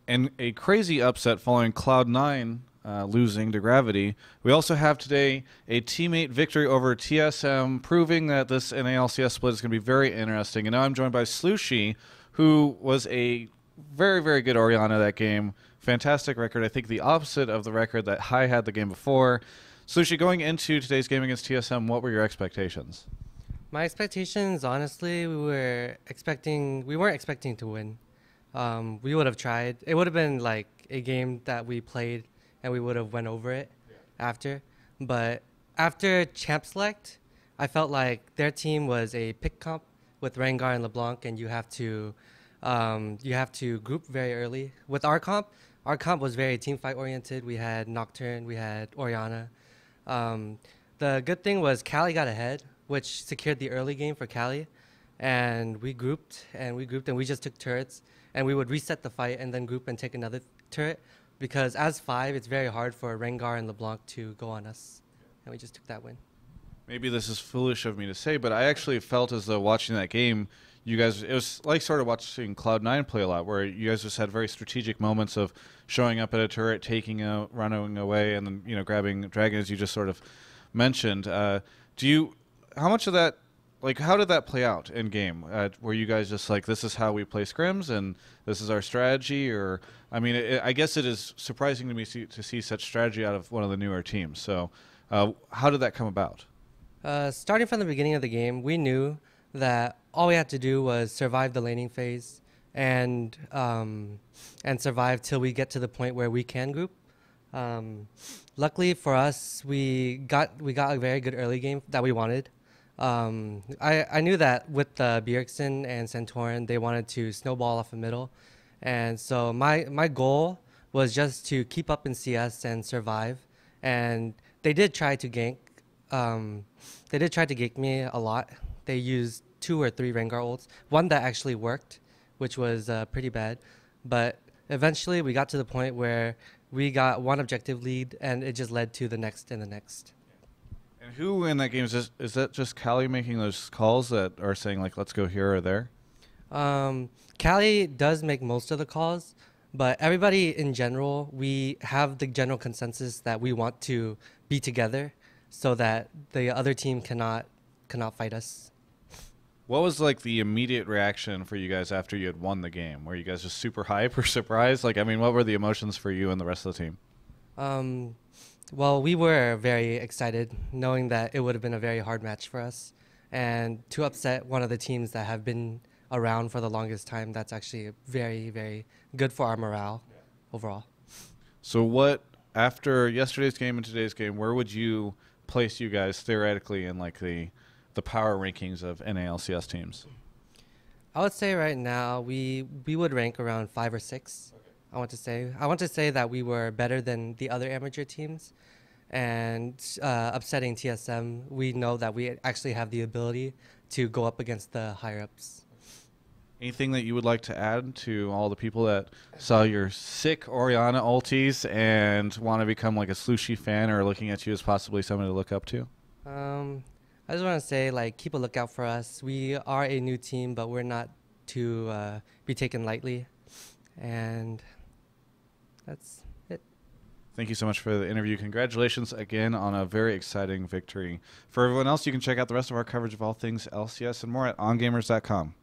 and a crazy upset following Cloud9 losing to Gravity. We also have today a teammate victory over TSM, proving that this NA LCS split is going to be very interesting. And now I'm joined by Slooshi, who was a very, very good Orianna that game. Fantastic record. I think the opposite of the record that Hai had the game before. Slooshi, going into today's game against TSM, what were your expectations? My expectations, honestly, we weren't expecting to win. We would have tried. It would have been like a game that we played and we would have went over it after. But after Champ Select, I felt like their team was a pick comp with Rengar and LeBlanc, and you have to group very early. With our comp was very team fight oriented. We had Nocturne, we had Orianna. The good thing was Cali got ahead, which secured the early game for Cali, and we grouped and we just took turrets, and we would reset the fight and then group and take another turret, because as 5 it's very hard for Rengar and LeBlanc to go on us, and we just took that win. Maybe this is foolish of me to say, but I actually felt as though watching that game, you guys, it was like sort of watching Cloud9 play a lot, where you guys just had very strategic moments of showing up at a turret, taking out, running away, and then grabbing Dragon, as you just sort of mentioned. How much of that, how did that play out in game? Were you guys just like, this is how we play scrims and this is our strategy? Or, I mean, I guess it is surprising to me to see such strategy out of one of the newer teams. So how did that come about? Starting from the beginning of the game, we knew that all we had to do was survive the laning phase and survive till we get to the point where we can group. Luckily for us, we got a very good early game that we wanted. I knew that with Bjergsen and Santorin, they wanted to snowball off the middle, and so my goal was just to keep up in CS and survive. And they did try to gank. They did try to gank me a lot. They used 2 or 3 Rengar ults. One that actually worked, which was pretty bad. But eventually we got to the point where we got one objective lead, and it just led to the next and the next. And who in that game, is that just Cali making those calls that are saying, like, let's go here or there? Cali does make most of the calls, but everybody in general, we have the general consensus that we want to be together so that the other team cannot fight us. What was like the immediate reaction for you guys after you had won the game? Were you guys just super hype or surprised? Like, I mean, what were the emotions for you and the rest of the team? Well, we were very excited, knowing that it would have been a very hard match for us. And to upset one of the teams that have been around for the longest time, that's actually very, very good for our morale overall. So after yesterday's game and today's game, where would you place you guys theoretically in like the power rankings of NA LCS teams? I would say right now we would rank around 5 or 6. Okay. I want to say that we were better than the other amateur teams, and upsetting TSM, we know that we actually have the ability to go up against the higher ups. Anything that you would like to add to all the people that saw your sick Orianna ultis and want to become like a Slooshi fan, or looking at you as possibly someone to look up to? I just want to say, keep a lookout for us. We are a new team, but we're not to be taken lightly. And that's it. Thank you so much for the interview. Congratulations again on a very exciting victory. For everyone else, you can check out the rest of our coverage of all things LCS and more at ongamers.com.